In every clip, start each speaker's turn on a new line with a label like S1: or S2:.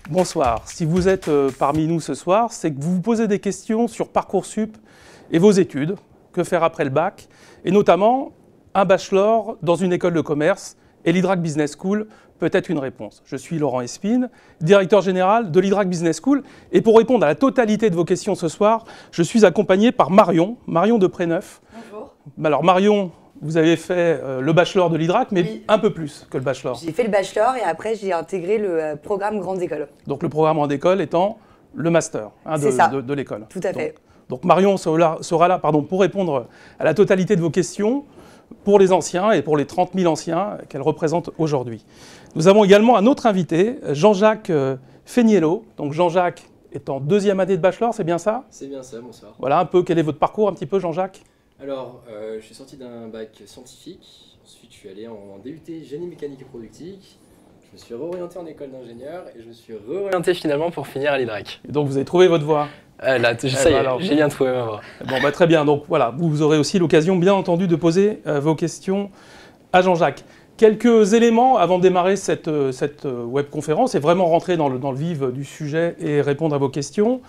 S1: Bonsoir. Si vous êtes parmi nous ce soir, c'est que vous vous posez des questions sur Parcoursup et vos études, que faire après le bac, et notamment un bachelor dans une école de commerce et l'Hydrac Business School peut être une réponse. Je suis Laurent Espine, directeur général de l'Hydrac Business School, et pour répondre à la totalité de vos questions ce soir, je suis accompagné par Marion de Préneuf.
S2: Bonjour.
S1: Alors Marion, vous avez fait le bachelor de l'Hydrac, mais oui, un peu plus que le bachelor.
S2: J'ai fait le bachelor et après j'ai intégré le programme Grande École.
S1: Donc le programme Grande École étant le master de l'école.
S2: Tout à fait.
S1: Donc Marion sera là pour répondre à la totalité de vos questions pour les anciens et pour les 30 000 anciens qu'elle représente aujourd'hui. Nous avons également un autre invité, Jean-Jacques Feniello. Donc Jean-Jacques est en deuxième année de bachelor, c'est bien ça?
S3: C'est bien ça, bonsoir.
S1: Voilà un peu, quel est votre parcours un petit peu, Jean-Jacques?
S3: Alors, je suis sorti d'un bac scientifique, ensuite je suis allé en DUT génie mécanique et productique, je me suis réorienté en école d'ingénieur et je me suis réorienté finalement pour finir à l'Hydrac.
S1: Et donc vous avez trouvé votre voie?
S3: Là, ça y est, j'ai bien trouvé ma voie.
S1: Bon, bah, très bien, donc voilà, vous aurez aussi l'occasion bien entendu de poser vos questions à Jean-Jacques. Quelques éléments avant de démarrer cette webconférence et vraiment rentrer dans le vif du sujet et répondre à vos questions.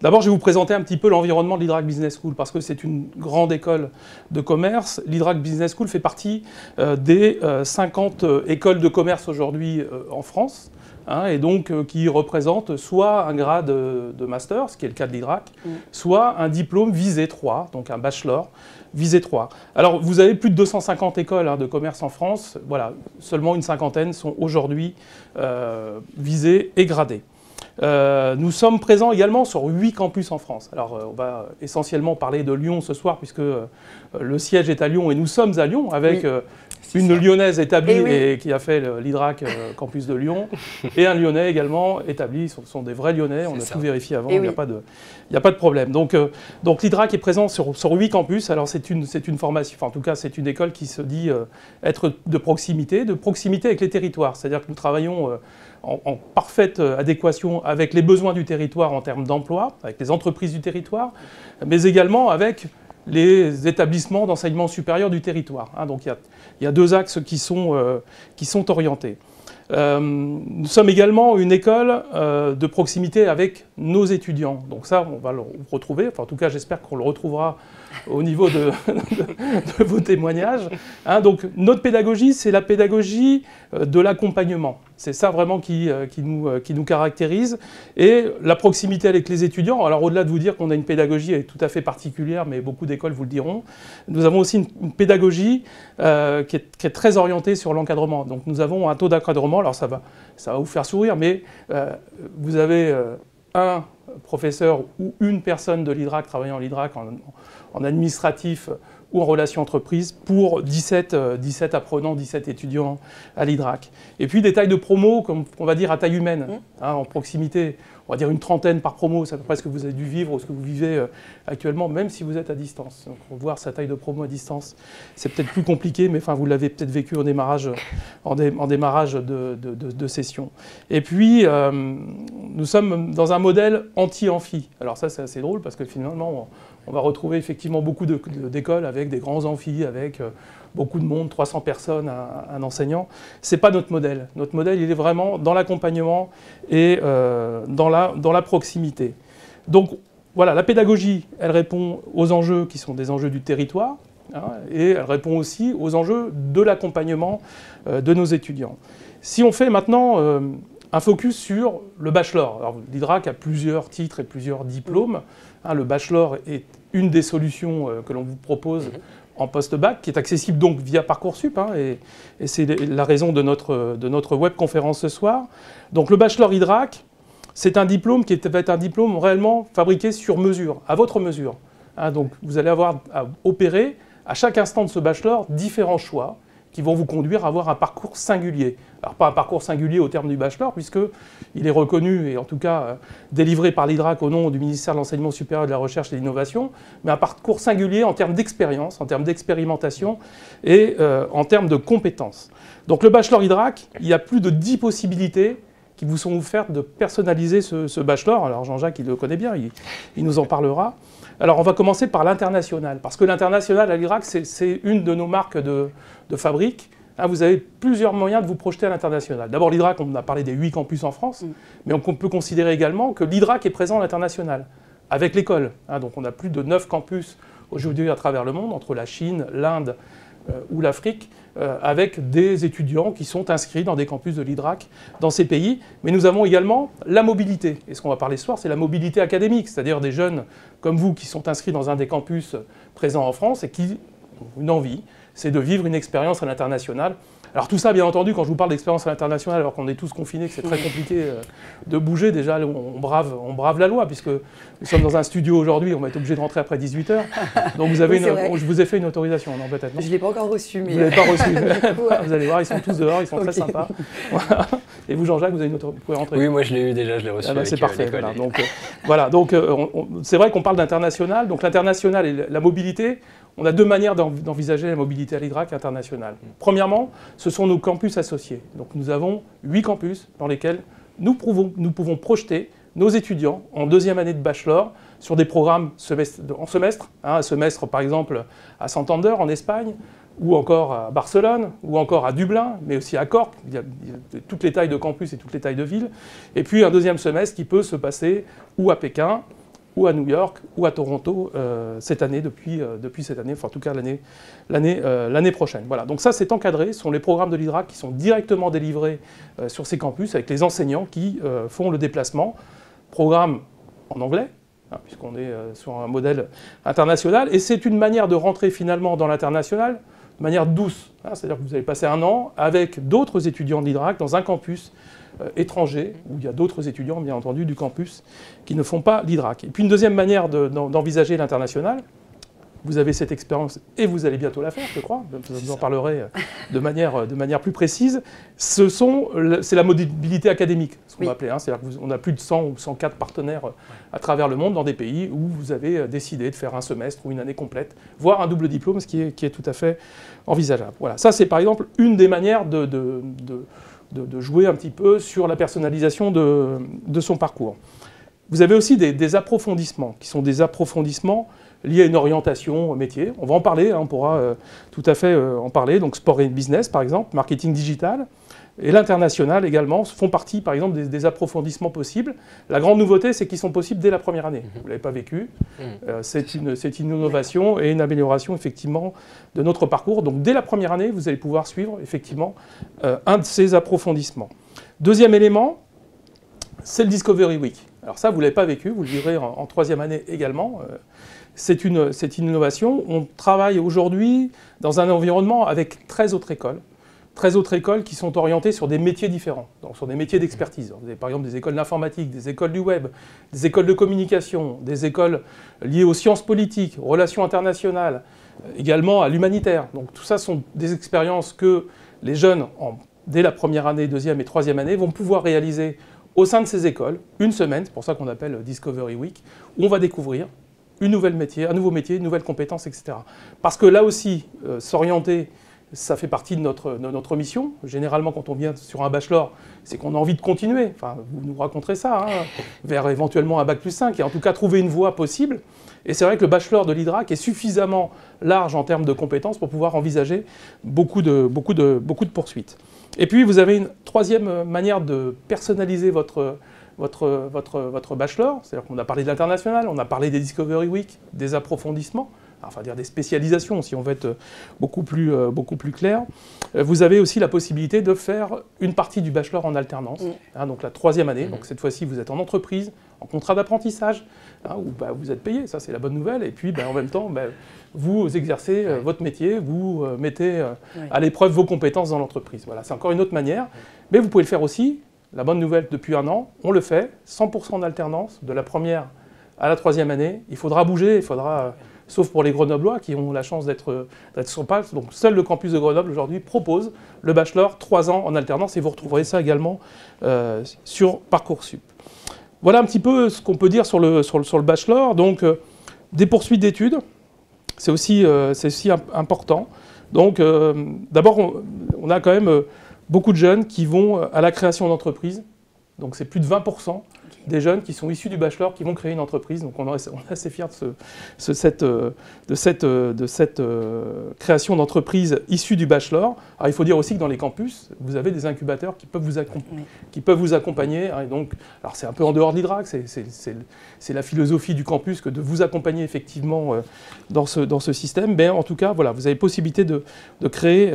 S1: D'abord, je vais vous présenter un petit peu l'environnement de l'Hydrac Business School parce que c'est une grande école de commerce. L'Hydrac Business School fait partie des 50 écoles de commerce aujourd'hui en France. Et donc qui représente soit un grade de master, ce qui est le cas de l'Hydrac, soit un diplôme visé 3, donc un bachelor visé 3. Alors vous avez plus de 250 écoles de commerce en France, voilà, seulement une cinquantaine sont aujourd'hui visées et gradées. Nous sommes présents également sur 8 campus en France. Alors on va essentiellement parler de Lyon ce soir puisque le siège est à Lyon et nous sommes à Lyon avec une Lyonnaise établie et qui a fait l'Hydrac campus de Lyon et un Lyonnais également établi. Ce sont des vrais Lyonnais, on a tout vérifié avant, il n'y a pas de problème. Donc l'Hydrac est présent sur 8 campus. Alors c'est une formation, enfin en tout cas c'est une école qui se dit être de proximité avec les territoires. C'est-à-dire que nous travaillons en parfaite adéquation avec les besoins du territoire en termes d'emploi, avec les entreprises du territoire, mais également avec les établissements d'enseignement supérieur du territoire. Donc il y a deux axes qui sont orientés. Nous sommes également une école de proximité avec nos étudiants. Donc ça, on va le retrouver. Enfin, en tout cas, j'espère qu'on le retrouvera au niveau de vos témoignages. Donc notre pédagogie, c'est la pédagogie de l'accompagnement. C'est ça vraiment qui nous caractérise. Et la proximité avec les étudiants, alors au-delà de vous dire qu'on a une pédagogie tout à fait particulière, mais beaucoup d'écoles vous le diront, nous avons aussi une pédagogie qui est très orientée sur l'encadrement. Donc nous avons un taux d'encadrement, alors ça va vous faire sourire, mais vous avez un professeur ou une personne de l'Hydrac travaillant en l'Hydrac en administratif ou en relations entreprises pour 17 apprenants, 17 étudiants à l'Hydrac. Et puis des tailles de promo, comme on va dire à taille humaine, en proximité. On va dire une trentaine par promo, c'est à peu près ce que vous avez dû vivre ou ce que vous vivez actuellement, même si vous êtes à distance. Donc, voir sa taille de promo à distance, c'est peut-être plus compliqué, mais enfin, vous l'avez peut-être vécu en démarrage de session. Et puis, nous sommes dans un modèle anti-amphi. Alors ça, c'est assez drôle parce que finalement, on va retrouver effectivement beaucoup d'écoles avec des grands amphis, avec beaucoup de monde, 300 personnes, un enseignant. Ce n'est pas notre modèle. Notre modèle, il est vraiment dans l'accompagnement et dans la proximité. Donc voilà, la pédagogie, elle répond aux enjeux qui sont des enjeux du territoire et elle répond aussi aux enjeux de l'accompagnement de nos étudiants. Si on fait maintenant un focus sur le bachelor. Alors l'Hydrac a plusieurs titres et plusieurs diplômes. Le bachelor est une des solutions que l'on vous propose en post-bac, qui est accessible donc via Parcoursup, et c'est la raison de notre webconférence ce soir. Donc le bachelor Hydrac, c'est un diplôme qui va être un diplôme réellement fabriqué sur mesure, à votre mesure. Donc vous allez avoir à opérer à chaque instant de ce bachelor différents choix qui vont vous conduire à avoir un parcours singulier. Alors pas un parcours singulier au terme du bachelor, puisqu'il est reconnu et en tout cas délivré par l'Hydrac au nom du ministère de l'Enseignement supérieur, de la Recherche et de l'Innovation, mais un parcours singulier en termes d'expérience, en termes d'expérimentation et en termes de compétences. Donc le bachelor Hydrac, il y a plus de 10 possibilités qui vous sont offertes de personnaliser ce bachelor. Alors Jean-Jacques, il le connaît bien, il nous en parlera. Alors on va commencer par l'international, parce que l'international à l'Hydrac, c'est une de nos marques de fabrique. vous avez plusieurs moyens de vous projeter à l'international. D'abord, l'IDRAC, on a parlé des 8 campus en France, mais on peut considérer également que l'IDRAC est présent à l'international, avec l'école. Donc on a plus de 9 campus aujourd'hui à travers le monde, entre la Chine, l'Inde ou l'Afrique, avec des étudiants qui sont inscrits dans des campus de l'IDRAC dans ces pays. Mais nous avons également la mobilité. Et ce qu'on va parler ce soir, c'est la mobilité académique, c'est-à-dire des jeunes comme vous qui sont inscrits dans un des campus présents en France et qui ont une envie, c'est de vivre une expérience à l'international. Alors tout ça, bien entendu, quand je vous parle d'expérience à l'international, alors qu'on est tous confinés, que c'est très compliqué de bouger, déjà on brave la loi, puisque nous sommes dans un studio aujourd'hui, on va être obligé de rentrer après 18h. Donc vous avez je vous ai fait une autorisation, non, peut-être, non ?
S2: Je ne l'ai pas encore reçue, mais...
S1: Vous ne l'avez pas reçue. Vous allez voir, ils sont tous dehors, ils sont très sympas. Voilà. Et vous, Jean-Jacques, vous pouvez rentrer.
S3: Oui, moi je l'ai eu déjà, je l'ai reçu.
S1: C'est parfait. Voilà. Donc, c'est vrai qu'on parle d'international. Donc l'international et la mobilité, on a 2 manières d'envisager la mobilité à l'IDRAC internationale. Premièrement, ce sont nos campus associés. Donc nous avons 8 campus dans lesquels nous pouvons projeter nos étudiants en 2e année de bachelor sur des programmes en semestre. Un semestre par exemple à Santander en Espagne, ou encore à Barcelone, ou encore à Dublin, mais aussi à Cork. Il y a toutes les tailles de campus et toutes les tailles de villes. Et puis un 2e semestre qui peut se passer ou à Pékin, ou à New York, ou à Toronto cette année, depuis cette année, enfin en tout cas l'année prochaine. Voilà, donc ça c'est encadré, ce sont les programmes de l'IDRAC qui sont directement délivrés sur ces campus avec les enseignants qui font le déplacement. Programme en anglais, puisqu'on est sur un modèle international, et c'est une manière de rentrer finalement dans l'international de manière douce. C'est-à-dire que vous allez passer un an avec d'autres étudiants de l'IDRAC dans un campus étranger, où il y a d'autres étudiants, bien entendu, du campus qui ne font pas l'IDRAC. Et puis une deuxième manière d'envisager l'international, vous avez cette expérience et vous allez bientôt la faire, je crois, vous en parlerez de manière plus précise, c'est la mobilité académique, ce qu'on va appeler. C'est-à-dire qu'on a plus de 100 ou 104 partenaires à travers le monde dans des pays où vous avez décidé de faire un semestre ou une année complète, voire un double diplôme, ce qui est tout à fait envisageable. Voilà, ça c'est par exemple une des manières de jouer un petit peu sur la personnalisation de son parcours. Vous avez aussi des approfondissements, qui sont des approfondissements liés à une orientation métier. On va en parler, on pourra tout à fait en parler. Donc sport et business, par exemple, marketing digital, et l'international également font partie, par exemple, des approfondissements possibles. La grande nouveauté, c'est qu'ils sont possibles dès la première année. Vous ne l'avez pas vécu. C'est une innovation et une amélioration, effectivement, de notre parcours. Donc dès la première année, vous allez pouvoir suivre, effectivement, un de ces approfondissements. Deuxième élément, c'est le Discovery Week. Alors ça, vous ne l'avez pas vécu, vous le vivrez en 3e année également. C'est une innovation. On travaille aujourd'hui dans un environnement avec 13 autres écoles. 13 autres écoles qui sont orientées sur des métiers différents, donc sur des métiers d'expertise. Vous avez par exemple des écoles d'informatique, des écoles du web, des écoles de communication, des écoles liées aux sciences politiques, aux relations internationales, également à l'humanitaire. Donc tout ça sont des expériences que les jeunes, dès la première année, 2e et 3e année, vont pouvoir réaliser au sein de ces écoles, une semaine, c'est pour ça qu'on appelle Discovery Week, où on va découvrir un nouveau métier, une nouvelle compétence, etc. Parce que là aussi, s'orienter, ça fait partie de notre mission. Généralement, quand on vient sur un bachelor, c'est qu'on a envie de continuer. Enfin, vous nous raconterez ça, vers éventuellement un Bac+5, et en tout cas trouver une voie possible. Et c'est vrai que le bachelor de l'IDRAC est suffisamment large en termes de compétences pour pouvoir envisager beaucoup de poursuites. Et puis, vous avez une 3e manière de personnaliser votre bachelor. C'est-à-dire qu'on a parlé de l'international, on a parlé des Discovery Week, des approfondissements, enfin dire des spécialisations si on veut être beaucoup plus clair. Vous avez aussi la possibilité de faire une partie du bachelor en alternance, donc la 3e année. Donc cette fois-ci, vous êtes en entreprise, en contrat d'apprentissage, où vous êtes payé, ça c'est la bonne nouvelle. Et puis en même temps, vous exercez votre métier, vous mettez à l'épreuve vos compétences dans l'entreprise. Voilà, c'est encore une autre manière. Mais vous pouvez le faire aussi. La bonne nouvelle, depuis un an, on le fait, 100% d'alternance, de la 1re à la 3e année. Il faudra bouger, sauf pour les Grenoblois qui ont la chance d'être sur place. Donc seul le campus de Grenoble aujourd'hui propose le bachelor 3 ans en alternance, et vous retrouverez ça également sur Parcoursup. Voilà un petit peu ce qu'on peut dire sur le bachelor. Donc des poursuites d'études, c'est aussi important. Donc d'abord, on a quand même beaucoup de jeunes qui vont à la création d'entreprises. Donc c'est plus de 20% des jeunes qui sont issus du bachelor qui vont créer une entreprise. Donc on est assez fiers de cette création d'entreprise issue du bachelor. Alors il faut dire aussi que dans les campus, vous avez des incubateurs qui peuvent vous accompagner. Et donc, alors c'est un peu en dehors de l'IDRAC, c'est la philosophie du campus que de vous accompagner effectivement dans ce système. Mais en tout cas, voilà, vous avez possibilité de créer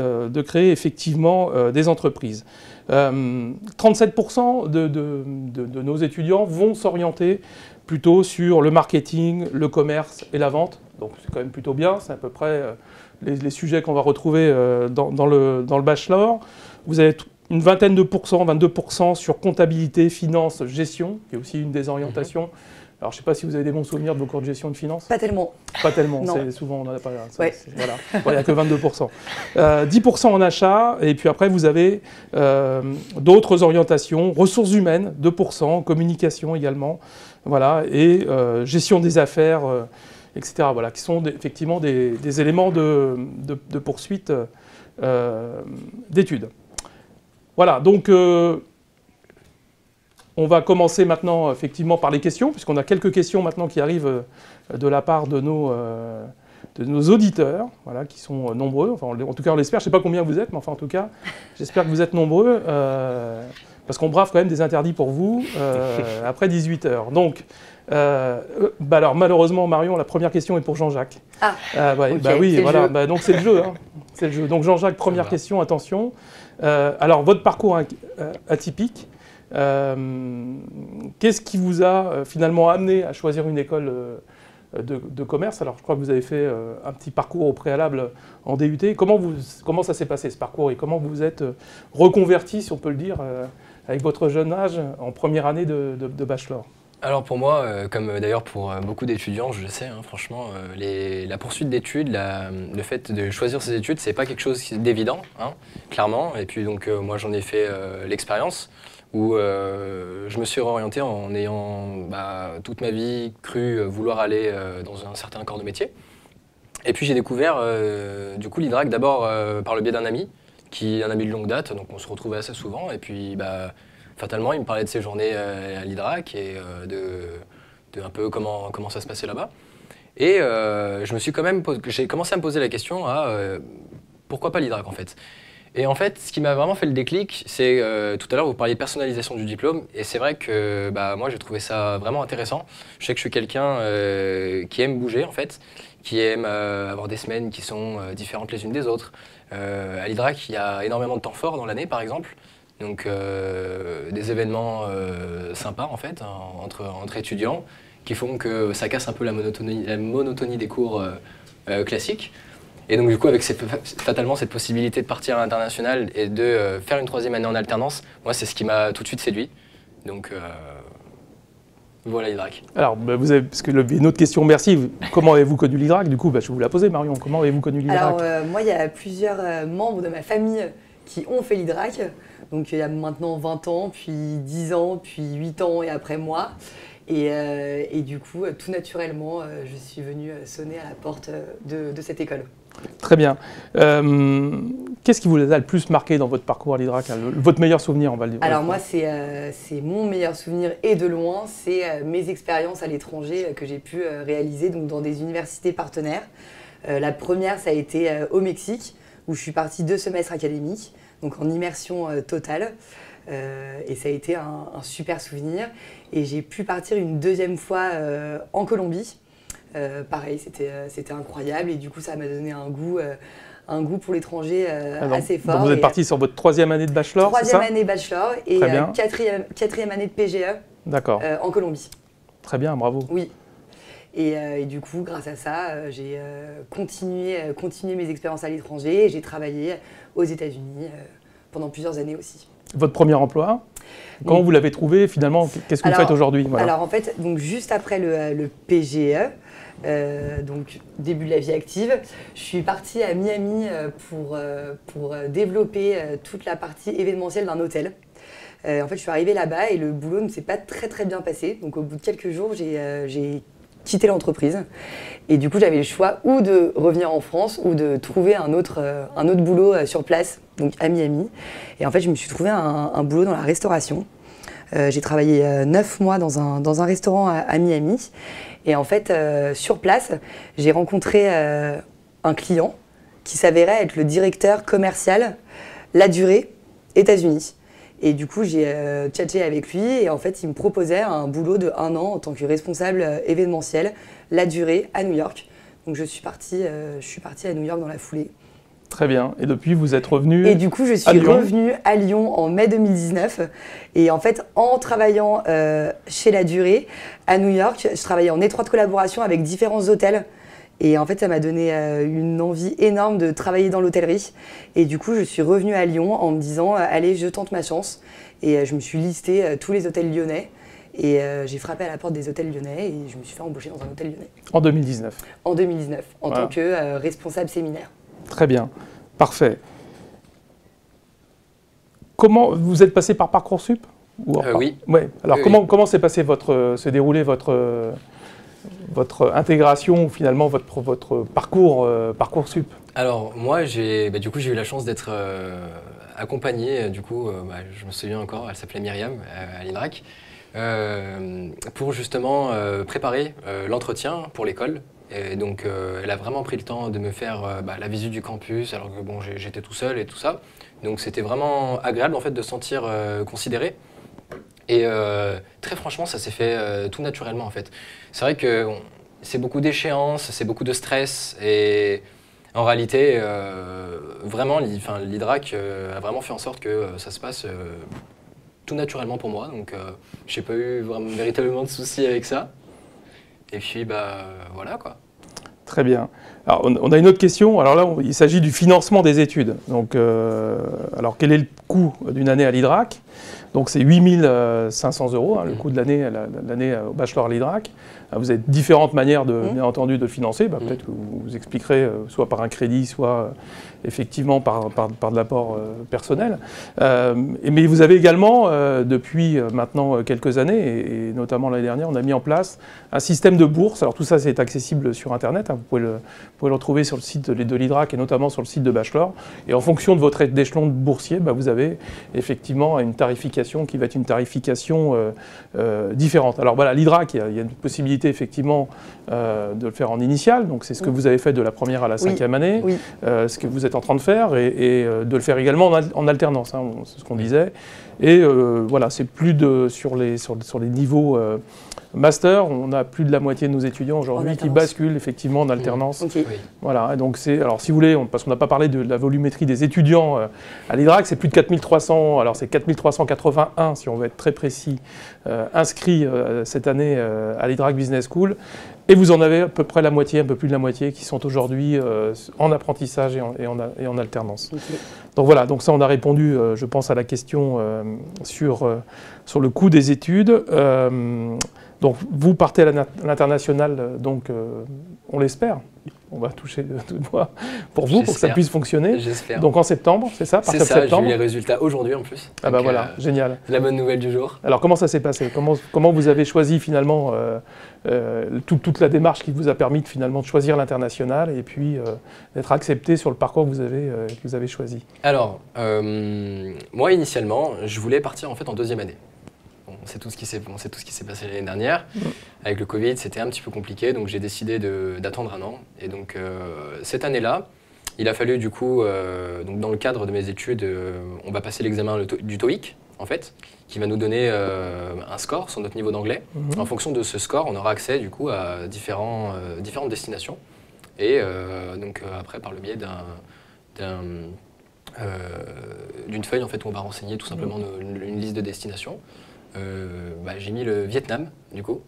S1: effectivement des entreprises. 37% de nos étudiants vont s'orienter plutôt sur le marketing, le commerce et la vente. Donc c'est quand même plutôt bien, c'est à peu près les sujets qu'on va retrouver dans le bachelor. Vous avez une vingtaine de pourcents, 22% sur comptabilité, finance, gestion, qui est aussi une des orientations. Alors, je ne sais pas si vous avez des bons souvenirs de vos cours de gestion de finance.
S2: Pas tellement.
S1: Pas tellement,
S2: non.
S1: Souvent on n'en a pas.
S2: Ouais.
S1: Voilà, il n'y a que 22%. 10% en achat, et puis après vous avez d'autres orientations, ressources humaines, 2%, communication également, voilà, et gestion des affaires, etc. Voilà, qui sont effectivement des éléments de poursuite d'études. Voilà, donc on va commencer maintenant effectivement par les questions, puisqu'on a quelques questions maintenant qui arrivent de la part de nos auditeurs, voilà, qui sont nombreux. Enfin, en tout cas, on l'espère. Je ne sais pas combien vous êtes, mais enfin, en tout cas, j'espère que vous êtes nombreux, parce qu'on brave quand même des interdits pour vous après 18 h. Donc, alors malheureusement, Marion, la première question est pour Jean-Jacques.
S2: Ah,
S1: ouais,
S2: okay,
S1: bah oui, voilà.
S2: Bah,
S1: donc c'est le jeu. Hein. C'est le jeu. Donc Jean-Jacques, première question, attention. Alors, votre parcours atypique. Qu'est-ce qui vous a finalement amené à choisir une école de commerce? Alors je crois que vous avez fait un petit parcours au préalable en DUT. Comment ça s'est passé ce parcours et comment vous vous êtes reconverti, si on peut le dire, avec votre jeune âge en première année de bachelor?
S3: Alors pour moi, comme d'ailleurs pour beaucoup d'étudiants, je le sais, hein, franchement, la poursuite d'études, le fait de choisir ses études, c'est pas quelque chose d'évident, hein, clairement. Et puis donc moi j'en ai fait l'expérience où je me suis réorienté en ayant toute ma vie cru vouloir aller dans un certain corps de métier. Et puis j'ai découvert du coup l'IDRAC d'abord par le biais d'un ami, un ami de longue date, donc on se retrouvait assez souvent. Et puis fatalement il me parlait de ses journées à l'IDRAC et de un peu comment ça se passait là-bas. Et j'ai commencé à me poser la question pourquoi pas l'IDRAC en fait. Et en fait, ce qui m'a vraiment fait le déclic, c'est tout à l'heure vous parliez de personnalisation du diplôme, et c'est vrai que moi j'ai trouvé ça vraiment intéressant. Je sais que je suis quelqu'un qui aime bouger en fait, qui aime avoir des semaines qui sont différentes les unes des autres. À l'IDRAC, il y a énormément de temps fort dans l'année par exemple, donc des événements sympas en fait entre étudiants qui font que ça casse un peu la monotonie des cours classiques. Et donc du coup, avec fatalement cette possibilité de partir à l'international et de faire une troisième année en alternance, moi c'est ce qui m'a tout de suite séduit. Donc voilà l'IDRAC.
S1: Alors, parce que une autre question, merci. Comment avez-vous connu l'IDRAC? Du coup, je vais vous la poser, Marion. Comment avez-vous connu l'IDRAC?
S2: Alors moi, il y a plusieurs membres de ma famille qui ont fait l'IDRAC. Donc il y a maintenant 20 ans, puis 10 ans, puis 8 ans et après moi. Et du coup, tout naturellement, je suis venue sonner à la porte de cette école.
S1: Très bien. Qu'est-ce qui vous a le plus marqué dans votre parcours à l'IDRAC, votre meilleur souvenir, on va le dire?
S2: Alors moi, c'est mon meilleur souvenir et de loin, c'est mes expériences à l'étranger que j'ai pu réaliser donc, dans des universités partenaires. La première, ça a été au Mexique, où je suis partie 2 semestres académiques, donc en immersion totale. Et ça a été un super souvenir. Et j'ai pu partir une deuxième fois en Colombie. Pareil, c'était incroyable et du coup ça m'a donné un goût pour l'étranger assez fort.
S1: Donc vous êtes parti sur votre 3e année de bachelor, c'est ça?
S2: 3e année bachelor et 4e année de PGE en Colombie.
S1: Très bien, bravo.
S2: Oui. Et du coup, grâce à ça, j'ai continué mes expériences à l'étranger et j'ai travaillé aux États-Unis pendant plusieurs années aussi.
S1: Votre premier emploi, comment vous l'avez trouvé finalement? Qu'est-ce que vous faites aujourd'hui?
S2: Alors en fait, donc, juste après le PGE, donc début de la vie active, je suis partie à Miami pour développer toute la partie événementielle d'un hôtel. En fait, je suis arrivée là-bas et le boulot ne s'est pas très bien passé. Donc au bout de quelques jours, j'ai quitté l'entreprise. Et du coup, j'avais le choix ou de revenir en France ou de trouver un autre boulot sur place, donc à Miami. Et en fait, je me suis trouvé un boulot dans la restauration. J'ai travaillé 9 mois dans un restaurant à Miami. Et en fait, sur place, j'ai rencontré un client qui s'avérait être le directeur commercial La Durée, États-Unis. Et du coup, j'ai tchatché avec lui et en fait, il me proposait un boulot de 1 an en tant que responsable événementiel La Durée à New York. Donc je suis partie à New York dans la foulée.
S1: Très bien. Et depuis, vous êtes revenu
S2: Et du coup, je suis revenue à Lyon en mai 2019. Et en fait, en travaillant chez La Durée à New York, je travaillais en étroite collaboration avec différents hôtels. Et en fait, ça m'a donné une envie énorme de travailler dans l'hôtellerie. Et du coup, je suis revenue à Lyon en me disant allez, je tente ma chance. Et je me suis listée tous les hôtels lyonnais. Et j'ai frappé à la porte des hôtels lyonnais et je me suis fait embaucher dans un hôtel lyonnais.
S1: En 2019
S2: En 2019, en tant que responsable séminaire.
S1: Très bien, parfait. Comment vous êtes passé par Parcoursup
S3: Oui.
S1: Ouais. Alors
S3: oui,
S1: comment s'est passé s'est déroulé votre intégration, finalement votre parcours Parcoursup?
S3: Alors moi, du coup, j'ai eu la chance d'être accompagné. Du coup, je me souviens encore, elle s'appelait Myriam à l'INRAC, pour justement préparer l'entretien pour l'école. Et donc, elle a vraiment pris le temps de me faire la visite du campus, alors que bon, j'étais tout seul et tout ça. Donc, c'était vraiment agréable en fait de se sentir considéré. Et très franchement, ça s'est fait tout naturellement en fait. C'est vrai que c'est beaucoup d'échéances, c'est beaucoup de stress et en réalité, vraiment, l'IDRAC a vraiment fait en sorte que ça se passe tout naturellement pour moi. Donc, j'ai pas eu véritablement de soucis avec ça. Et puis, voilà quoi.
S1: Très bien. Alors, on a une autre question. Alors là, il s'agit du financement des études. Donc, alors, quel est le coût d'une année à l'IDRAC? Donc, c'est 8 500 €, le coût de l'année au bachelor à l'IDRAC. Vous avez différentes manières, bien entendu, de le financer. Peut-être que vous expliquerez, soit par un crédit, soit effectivement par de l'apport personnel. Mais vous avez également, depuis maintenant quelques années, et notamment l'année dernière, on a mis en place un système de bourse. Alors tout ça, c'est accessible sur Internet. Vous pouvez le retrouver sur le site de l'IDRAC et notamment sur le site de Bachelor. Et en fonction de votre échelon de boursier, vous avez effectivement une tarification qui va être une tarification différente. Alors voilà, l'IDRAC, il y a une possibilité effectivement de le faire en initial. Donc c'est ce que vous avez fait de la première à la 5e année, ce que vous êtes en train de faire, et de le faire également en alternance, c'est ce qu'on disait. Et voilà, c'est plus sur les niveaux master, on a plus de la moitié de nos étudiants aujourd'hui qui basculent effectivement en alternance.
S2: Okay.
S3: Oui.
S1: Voilà, donc alors si vous voulez, parce qu'on n'a pas parlé de la volumétrie des étudiants à l'IDRAC, c'est plus de 4300, alors c'est 4381 si on veut être très précis, inscrits cette année à l'IDRAC Business School. Et vous en avez à peu près la moitié, un peu plus de la moitié, qui sont aujourd'hui en apprentissage et en alternance. Okay. Donc voilà, donc ça on a répondu, je pense, à la question sur le coût des études. Donc vous partez à l'international, donc on l'espère. On va toucher tout doigt pour vous, pour que ça puisse fonctionner.
S3: J'espère.
S1: Donc en septembre, c'est ça?
S3: C'est ça, j'ai eu les résultats aujourd'hui en plus.
S1: Ah bah voilà, génial.
S3: La bonne nouvelle du jour.
S1: Alors comment ça s'est passé? Comment vous avez choisi finalement toute la démarche qui vous a permis finalement de choisir l'international et puis d'être accepté sur le parcours que vous avez choisi? Alors,
S3: moi initialement, je voulais partir en fait en 2e année. On sait tout ce qui s'est passé l'année dernière. Avec le Covid, c'était un petit peu compliqué, donc j'ai décidé d'attendre 1 an. Et donc cette année-là, il a fallu du coup, donc dans le cadre de mes études, on va passer l'examen du TOEIC, en fait, qui va nous donner un score sur notre niveau d'anglais. En fonction de ce score, on aura accès du coup à différentes destinations. Et donc après, par le biais d'une feuille en fait, où on va renseigner tout simplement une liste de destinations. J'ai mis le Vietnam, du coup,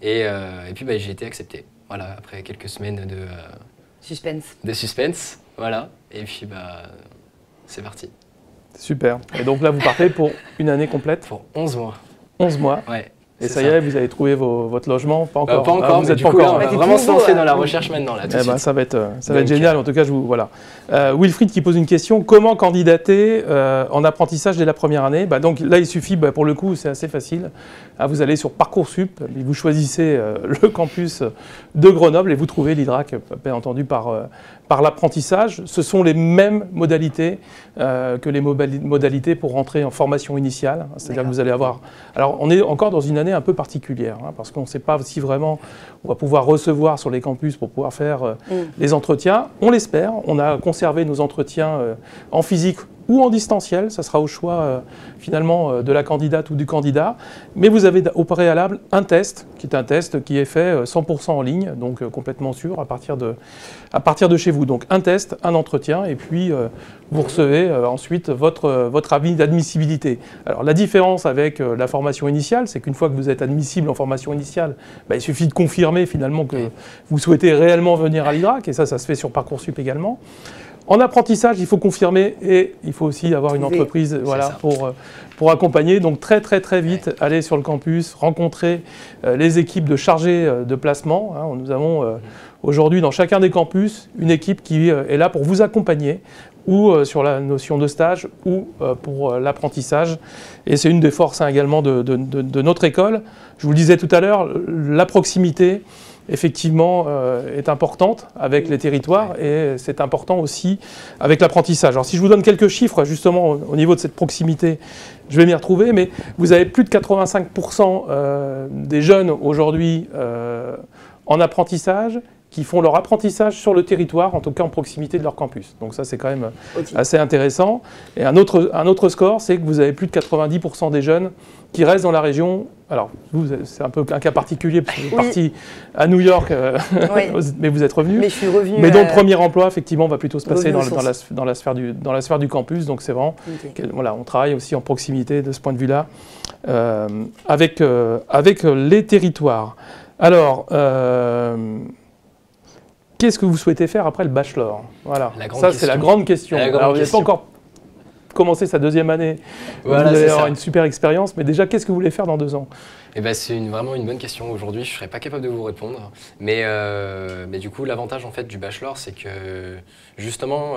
S3: et puis j'ai été accepté. Voilà, après quelques semaines de suspense, voilà, et puis c'est parti.
S1: Super. Et donc là, vous partez pour une année complète?
S3: Pour 11 mois.
S1: 11 mois.
S3: Ouais.
S1: Et ça y est, vous avez trouvé votre logement? Pas encore.
S3: Pas encore,
S1: vous
S3: mais
S1: êtes
S3: du
S1: pas
S3: coup,
S1: encore.
S3: là, on va vraiment se lancer dans la recherche maintenant. Là, tout de suite.
S1: Ça va être génial. En tout cas, voilà. Wilfried qui pose une question. Comment candidater en apprentissage dès la première année? Donc là, il suffit, pour le coup, c'est assez facile. Vous allez sur Parcoursup, vous choisissez le campus de Grenoble et vous trouvez l'Hydrac, bien entendu, par l'apprentissage. Ce sont les mêmes modalités que les modalités pour rentrer en formation initiale. C'est-à-dire que vous allez avoir... Alors, on est encore dans une année un peu particulière, hein, parce qu'on ne sait pas si vraiment on va pouvoir recevoir sur les campus pour pouvoir faire les entretiens. On l'espère. On a conservé nos entretiens en physique ou en distanciel, ça sera au choix finalement de la candidate ou du candidat. Mais vous avez au préalable un test, qui est fait 100% en ligne, donc complètement sûr, à partir de chez vous. Donc un test, un entretien, et puis vous recevez ensuite votre avis d'admissibilité. Alors la différence avec la formation initiale, c'est qu'une fois que vous êtes admissible en formation initiale, il suffit de confirmer finalement que vous souhaitez réellement venir à l'Hydrac, et ça se fait sur Parcoursup également. En apprentissage, il faut confirmer et il faut aussi avoir une entreprise pour accompagner. Donc très vite, aller sur le campus, rencontrer les équipes de chargés de placement. Hein. Nous avons aujourd'hui dans chacun des campus une équipe qui est là pour vous accompagner ou sur la notion de stage ou pour l'apprentissage. Et c'est une des forces également de notre école. Je vous le disais tout à l'heure, la proximité effectivement est importante avec les territoires et c'est important aussi avec l'apprentissage. Alors si je vous donne quelques chiffres justement au niveau de cette proximité, je vais m'y retrouver, mais vous avez plus de 85% des jeunes aujourd'hui en apprentissage qui font leur apprentissage sur le territoire, en tout cas en proximité de leur campus. Donc ça, c'est quand même assez intéressant. Et un autre score, c'est que vous avez plus de 90% des jeunes qui restent dans la région. Alors, vous, c'est un peu un cas particulier, parce que vous êtes parti à New York, mais vous êtes revenu.
S2: Mais je suis revenu.
S1: Mais donc, le premier emploi, effectivement, va plutôt se passer dans la sphère du campus. Donc, c'est vraiment, voilà, on travaille aussi en proximité de ce point de vue-là, avec les territoires. Alors, qu'est-ce que vous souhaitez faire après le bachelor? Voilà, ça c'est la grande question. Alors vous n'avez pas encore commencé sa deuxième année, voilà, vous allez avoir une super expérience, mais déjà qu'est-ce que vous voulez faire dans 2 ans?
S3: Eh ben, c'est vraiment une bonne question. Aujourd'hui, je ne serais pas capable de vous répondre. Mais du coup, l'avantage en fait, du bachelor, c'est que justement,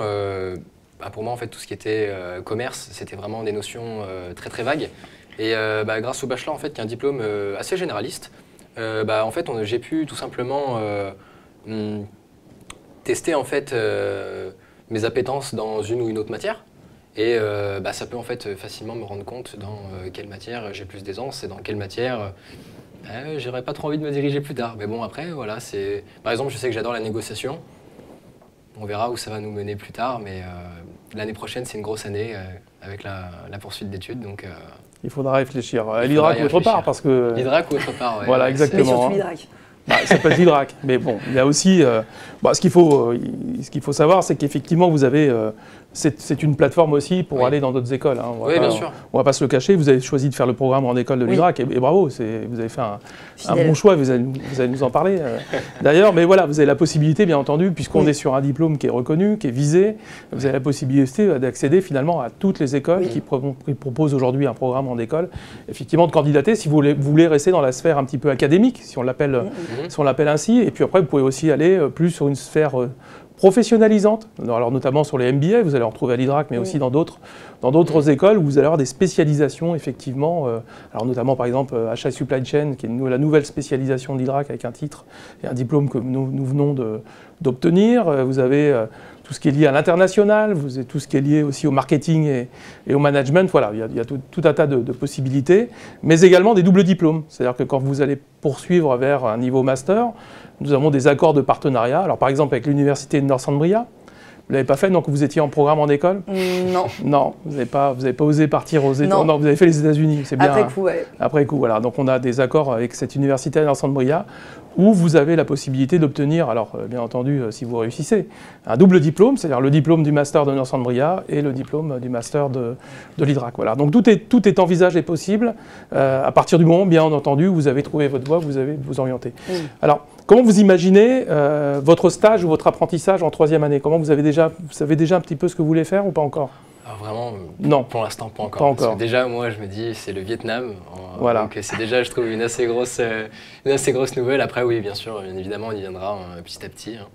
S3: pour moi, en fait, tout ce qui était commerce, c'était vraiment des notions très vagues. Et grâce au bachelor, en fait, qui est un diplôme assez généraliste, en fait, j'ai pu tout simplement tester en fait mes appétences dans une ou une autre matière et ça peut en fait facilement me rendre compte dans quelle matière j'ai plus d'aisance et dans quelle matière j'aurais pas trop envie de me diriger plus tard. Mais bon, après voilà, c'est par exemple, je sais que j'adore la négociation. On verra où ça va nous mener plus tard, mais l'année prochaine c'est une grosse année avec la poursuite d'études, donc
S1: il faudra réfléchir. L'Hydrac ou autre part, parce que
S3: l'Hydrac ou autre part, ouais,
S1: voilà, exactement.
S2: Mais surtout l'Hydrac.
S1: Ça peut être l'Hydrac, mais bon, il y a aussi, ce qu'il faut savoir, c'est qu'effectivement, vous avez, c'est une plateforme aussi pour aller dans d'autres écoles. Hein.
S3: Oui, bien sûr.
S1: On ne va pas se le cacher, vous avez choisi de faire le programme en école de l'Hydrac, et bravo, vous avez fait un bon choix, vous allez nous en parler d'ailleurs, mais voilà, vous avez la possibilité, bien entendu, puisqu'on est sur un diplôme qui est reconnu, qui est visé, vous avez la possibilité d'accéder finalement à toutes les écoles qui proposent aujourd'hui un programme en école, effectivement de candidater si vous voulez rester dans la sphère un petit peu académique, si on l'appelle ainsi, et puis après vous pouvez aussi aller plus sur une sphère professionnalisante, alors notamment sur les MBA, vous allez en retrouver à l'Hydrac, mais aussi dans d'autres écoles où vous allez avoir des spécialisations effectivement, alors notamment par exemple achat supply chain, qui est la nouvelle spécialisation de l'Hydrac avec un titre et un diplôme que nous venons d'obtenir. Vous avez tout ce qui est lié à l'international, vous avez tout ce qui est lié aussi au marketing et au management. Voilà, il y a tout un tas de possibilités, mais également des doubles diplômes. C'est-à-dire que quand vous allez poursuivre vers un niveau master, nous avons des accords de partenariat. Alors par exemple avec l'université de Northumbria, vous ne l'avez pas fait, donc vous étiez en programme en école?
S2: Non.
S1: Non, vous n'avez pas osé partir aux États-Unis. Non, vous avez fait les États-Unis, c'est bien.
S2: Après coup, ouais.
S1: Après coup, voilà. Donc on a des accords avec cette université de Northumbria où vous avez la possibilité d'obtenir, alors bien entendu, si vous réussissez, un double diplôme, c'est-à-dire le diplôme du master de Northumbria et le diplôme du master de l'Hydrac. Voilà. Donc tout est envisagé et possible à partir du moment, bien entendu, où vous avez trouvé votre voie, vous avez vous orienter. Alors, comment vous imaginez votre stage ou votre apprentissage en 3e année? Comment vous savez déjà un petit peu ce que vous voulez faire ou pas encore?
S3: Vraiment,
S1: non.
S3: Pour l'instant, pas encore.
S1: Pas encore.
S3: Parce que déjà, moi, je me dis, c'est le Vietnam.
S1: Voilà.
S3: Donc, c'est déjà, je trouve, une assez grosse nouvelle. Après, oui, bien sûr, bien évidemment, on y viendra petit à petit. Hein.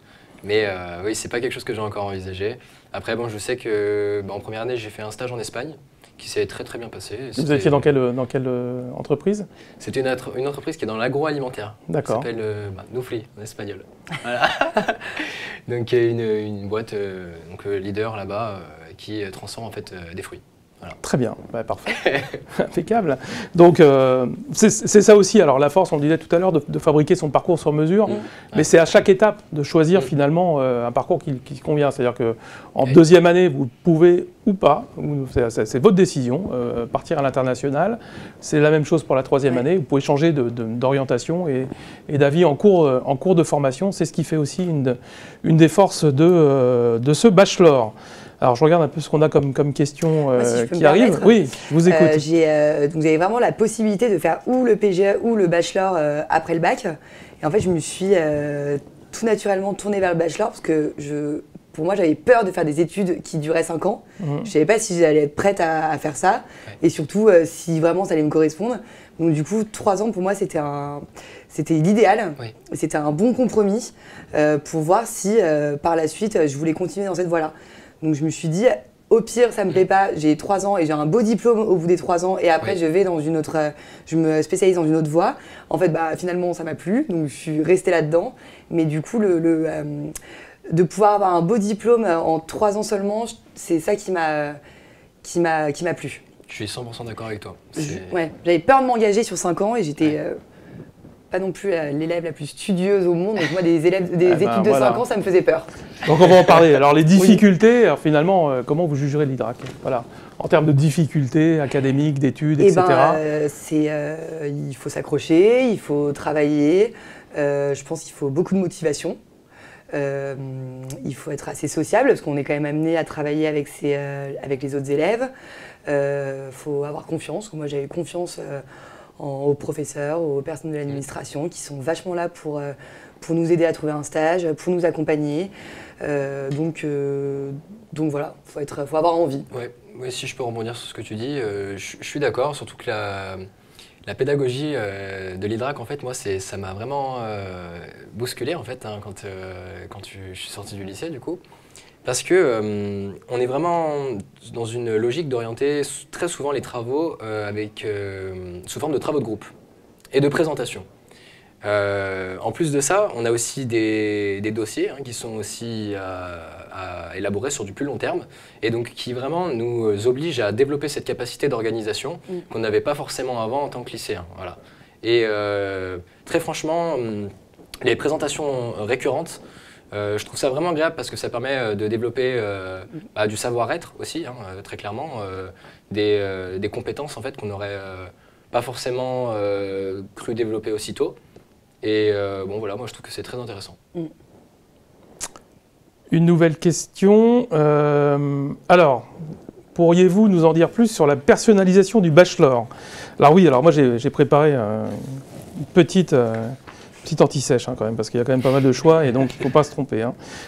S3: Mais oui, c'est pas quelque chose que j'ai encore envisagé. Après, bon, je sais que en première année, j'ai fait un stage en Espagne qui s'est très très bien passé.
S1: Vous avez fait dans quelle entreprise?
S3: C'était une entreprise qui est dans l'agroalimentaire.
S1: D'accord.
S3: Qui s'appelle Nufli en espagnol. Voilà. Donc une boîte leader là-bas qui transforme en fait des fruits. Voilà.
S1: Très bien, parfait, impeccable. Donc c'est ça aussi, alors la force, on le disait tout à l'heure, de fabriquer son parcours sur mesure, mais c'est à chaque étape de choisir finalement un parcours qui convient. C'est-à-dire qu'en deuxième année, vous pouvez ou pas, c'est votre décision, partir à l'international. C'est la même chose pour la troisième année, vous pouvez changer d'orientation et d'avis en cours de formation. C'est ce qui fait aussi une des forces de ce bachelor. Alors, je regarde un peu ce qu'on a comme question qui arrive. Oui, je vous écoute.
S2: Donc, vous avez vraiment la possibilité de faire ou le PGE ou le bachelor après le bac. Et en fait, je me suis tout naturellement tournée vers le bachelor parce que pour moi, j'avais peur de faire des études qui duraient 5 ans. Je ne savais pas si j'allais être prête à faire ça et surtout si vraiment ça allait me correspondre. Donc, du coup, 3 ans, pour moi, c'était l'idéal. C'était un bon compromis pour voir si par la suite, je voulais continuer dans cette voie-là. Donc je me suis dit, au pire, ça me plaît pas, j'ai 3 ans et j'ai un beau diplôme au bout des 3 ans et après je vais dans une autre, je me spécialise dans une autre voie. En fait, finalement, ça m'a plu, donc je suis restée là-dedans. Mais du coup, de pouvoir avoir un beau diplôme en 3 ans seulement, c'est ça qui m'a plu.
S3: Je suis 100% d'accord avec toi.
S2: J'avais peur de m'engager sur 5 ans et j'étais pas non plus l'élève la plus studieuse au monde. Donc moi, des études de 5 ans, ça me faisait peur.
S1: Donc on va en parler. Alors les difficultés, alors finalement, comment vous jugerez l'IDRAC? Voilà. En termes de difficultés académiques, d'études, etc.
S2: Il faut s'accrocher, il faut travailler. Je pense qu'il faut beaucoup de motivation. Il faut être assez sociable parce qu'on est quand même amené à travailler avec les autres élèves. Il faut avoir confiance. Moi, j'avais confiance aux professeurs, aux personnes de l'administration qui sont vachement là pour nous aider à trouver un stage, pour nous accompagner. Donc voilà, il faut avoir envie.
S3: Ouais, si je peux rebondir sur ce que tu dis, je suis d'accord, surtout que la pédagogie de l'IDRAC, en fait, moi, ça m'a vraiment bousculé, en fait, quand je suis sorti du lycée, du coup. Parce que on est vraiment dans une logique d'orienter très souvent les travaux sous forme de travaux de groupe et de présentation. En plus de ça, on a aussi des dossiers qui sont aussi à élaborer sur du plus long terme et donc qui vraiment nous obligent à développer cette capacité d'organisation qu'on n'avait pas forcément avant en tant que lycéen. Voilà. Et très franchement, les présentations récurrentes, je trouve ça vraiment agréable parce que ça permet de développer du savoir-être aussi, très clairement, des compétences en fait, qu'on n'aurait pas forcément cru développer aussitôt. Et voilà, moi je trouve que c'est très intéressant.
S1: Une nouvelle question. Alors, pourriez-vous nous en dire plus sur la personnalisation du bachelor? Alors oui, moi j'ai préparé une petite anti-sèche quand même, parce qu'il y a quand même pas mal de choix et donc il ne faut pas se tromper.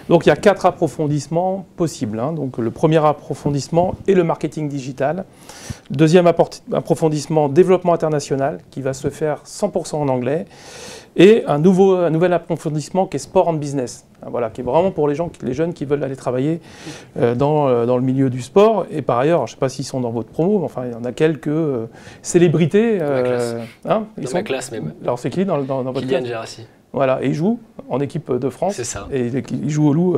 S1: Donc il y a 4 approfondissements possibles. Donc le premier approfondissement est le marketing digital. Deuxième approfondissement, développement international, qui va se faire 100% en anglais. Et un nouvel approfondissement qui est sport and business, voilà, qui est vraiment pour les jeunes qui veulent aller travailler dans le milieu du sport. Et par ailleurs, je ne sais pas s'ils sont dans votre promo, mais enfin, il y en a quelques célébrités.
S3: Dans ma classe même.
S1: Alors c'est qui dans votre classe?
S3: Kylian Gérassi.
S1: Voilà, et il joue en équipe de France.
S3: C'est ça.
S1: Et il joue au Loup,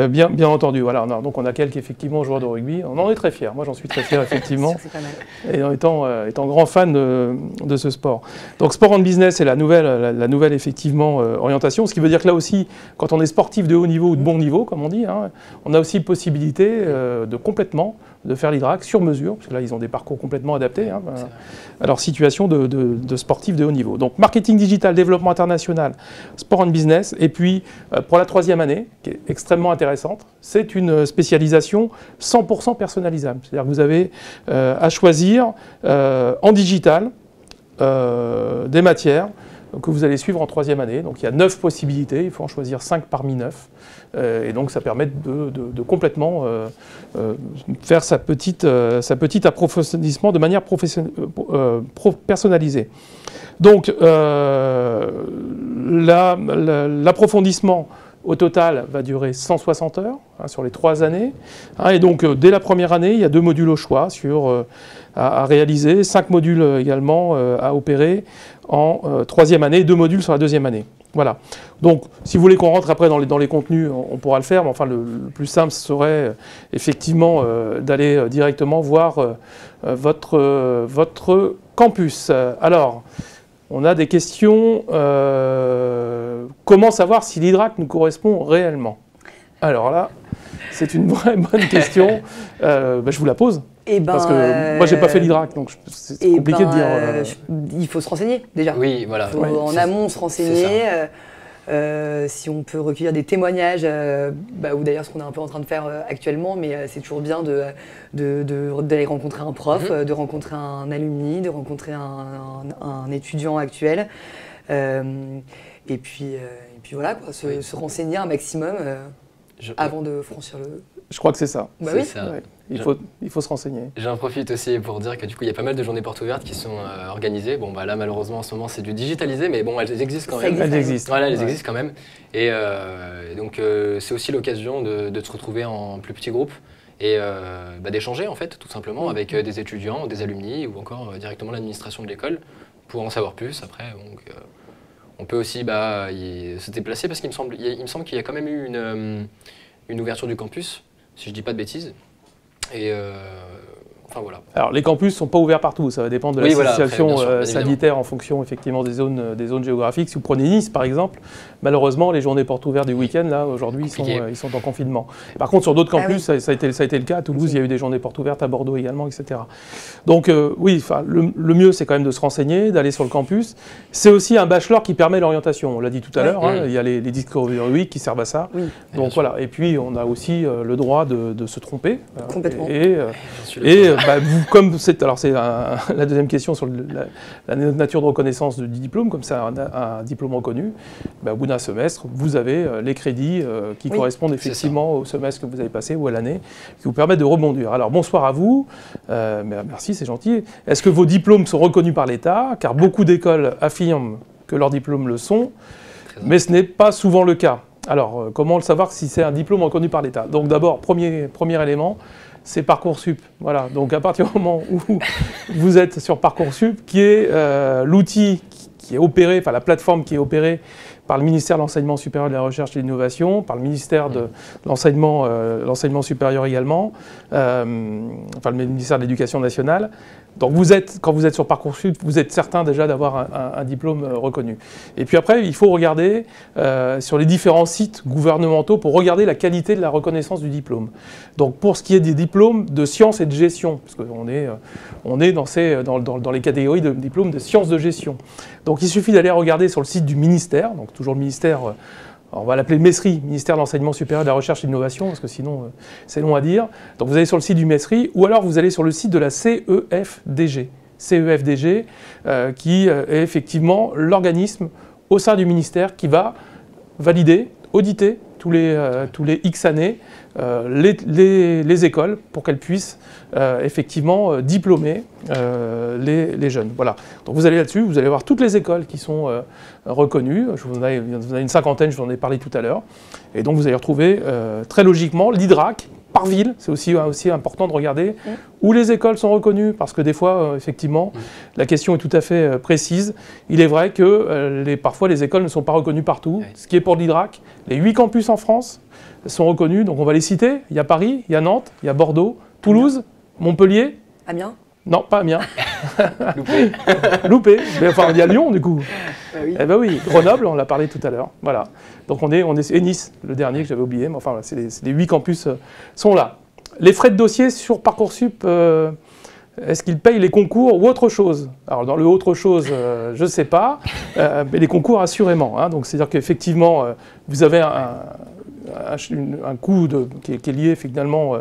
S1: bien entendu. Voilà, donc on a quelques effectivement joueurs de rugby. On en est très fiers. Moi, j'en suis très fier effectivement.
S2: C'est pas mal.
S1: Et en étant grand fan de ce sport. Donc sport and business, c'est la nouvelle effectivement orientation. Ce qui veut dire que là aussi, quand on est sportif de haut niveau ou de bon niveau, comme on dit, on a aussi possibilité de faire l'IDRAC sur mesure, parce que là, ils ont des parcours complètement adaptés à leur situation de sportifs de haut niveau. Donc marketing digital, développement international, sport and business. Et puis, pour la 3e année, qui est extrêmement intéressante, c'est une spécialisation 100% personnalisable. C'est-à-dire que vous avez à choisir en digital des matières que vous allez suivre en 3e année. Donc il y a 9 possibilités, il faut en choisir 5 parmi 9. Et donc ça permet de complètement faire sa petite approfondissement de manière personnalisée. Donc l'approfondissement au total, va durer 160 heures sur les 3 années. Et donc, dès la première année, il y a 2 modules au choix à réaliser, 5 modules également à opérer en 3e année, 2 modules sur la 2e année. Voilà. Donc, si vous voulez qu'on rentre après dans les contenus, on pourra le faire, mais enfin, le plus simple serait effectivement d'aller directement voir votre campus. Alors, on a des questions. Comment savoir si l'Hydrac nous correspond réellement? Alors là, c'est une vraie bonne question. Je vous la pose. Parce que moi, je n'ai pas fait l'Hydrac, donc c'est compliqué de dire...
S2: Il faut se renseigner, déjà.
S3: Oui, voilà.
S2: Il faut en amont se renseigner. Si on peut recueillir des témoignages, ou d'ailleurs ce qu'on est un peu en train de faire actuellement, mais c'est toujours bien d'aller rencontrer un prof, de rencontrer un alumni, de rencontrer un étudiant actuel. Et puis voilà, quoi, se renseigner un maximum avant de franchir le...
S1: Je crois que c'est ça.
S2: Bah oui.
S3: Ça.
S1: Ouais. Il faut se renseigner.
S3: J'en profite aussi pour dire que du coup, il y a pas mal de journées portes ouvertes qui sont organisées. Bon, là, malheureusement, en ce moment, c'est du digitalisé, mais bon, elles existent quand même.
S1: Elles existent.
S3: Voilà, elles existent quand même. Et donc, c'est aussi l'occasion de se retrouver en plus petits groupes et d'échanger, en fait, tout simplement, avec des étudiants, des alumni ou encore directement l'administration de l'école pour en savoir plus. Après, donc, on peut aussi se déplacer parce qu'il me semble qu'il y a quand même eu une ouverture du campus, si je ne dis pas de bêtises. Et enfin voilà.
S1: Alors les campus ne sont pas ouverts partout, ça va dépendre de la situation sanitaire en fonction effectivement des zones géographiques. Si vous prenez Nice par exemple, malheureusement les journées portes ouvertes du week-end là aujourd'hui ils sont en confinement. Par contre sur d'autres campus ça a été le cas, à Toulouse il y a eu des journées portes ouvertes, à Bordeaux également, etc. Donc oui, le mieux c'est quand même de se renseigner, d'aller sur le campus. C'est aussi un bachelor qui permet l'orientation, on l'a dit tout à l'heure, il y a les Discovery Week qui servent à ça. Oui. Donc voilà, et puis on a aussi le droit de se tromper.
S2: Complètement.
S1: Comme c'est la deuxième question sur la nature de reconnaissance du diplôme, comme c'est un diplôme reconnu, au bout d'un semestre, vous avez les crédits qui correspondent effectivement au semestre que vous avez passé ou à l'année, qui vous permettent de rebondir. Alors bonsoir à vous, merci, c'est gentil. Est-ce que vos diplômes sont reconnus par l'État? Car beaucoup d'écoles affirment que leurs diplômes le sont, mais ce n'est pas souvent le cas. Alors, comment le savoir si c'est un diplôme reconnu par l'État? Donc d'abord, premier élément, c'est Parcoursup. Voilà. Donc à partir du moment où vous êtes sur Parcoursup, qui est l'outil qui est opéré, enfin la plateforme qui est opérée par le ministère de l'Enseignement supérieur, de la Recherche et de l'Innovation, par le ministère de l'Enseignement supérieur également, enfin le ministère de l'Éducation nationale. Donc quand vous êtes sur Parcoursup, vous êtes certain déjà d'avoir un diplôme reconnu. Et puis après, il faut regarder sur les différents sites gouvernementaux pour regarder la qualité de la reconnaissance du diplôme. Donc pour ce qui est des diplômes de sciences et de gestion, parce qu'on est dans les catégories de diplômes de sciences de gestion. Donc il suffit d'aller regarder sur le site du ministère, donc toujours le ministère, on va l'appeler MESRI, ministère de l'Enseignement supérieur, de la Recherche et de l'Innovation, parce que sinon c'est long à dire. Donc vous allez sur le site du MESRI, ou alors vous allez sur le site de la CEFDG. CEFDG, qui est effectivement l'organisme au sein du ministère qui va valider, auditer tous les X années les écoles pour qu'elles puissent effectivement diplômer les jeunes. Voilà. Donc vous allez là-dessus, vous allez voir toutes les écoles qui sont reconnues. Vous en avez une cinquantaine, je vous en ai parlé tout à l'heure. Et donc vous allez retrouver très logiquement l'Hydrac par ville. C'est aussi important de regarder où les écoles sont reconnues, parce que des fois, effectivement, la question est tout à fait précise. Il est vrai que parfois les écoles ne sont pas reconnues partout. Ce qui est pour l'Hydrac, les 8 campus en France sont reconnus, donc on va les citer. Il y a Paris, il y a Nantes, il y a Bordeaux, Toulouse, Montpellier.
S2: Amiens? Non,
S1: pas Amiens. Loupé. Mais enfin, il y a Lyon, du coup.
S2: Oui.
S1: Eh ben oui, Grenoble, on l'a parlé tout à l'heure. Voilà. Donc et Nice, le dernier que j'avais oublié. Mais enfin, les 8 campus sont là. Les frais de dossier sur Parcoursup, est-ce qu'ils payent les concours ou autre chose? Alors, dans le autre chose, je ne sais pas. Mais les concours, assurément. Hein. Donc, c'est-à-dire qu'effectivement, vous avez un coût qui est lié finalement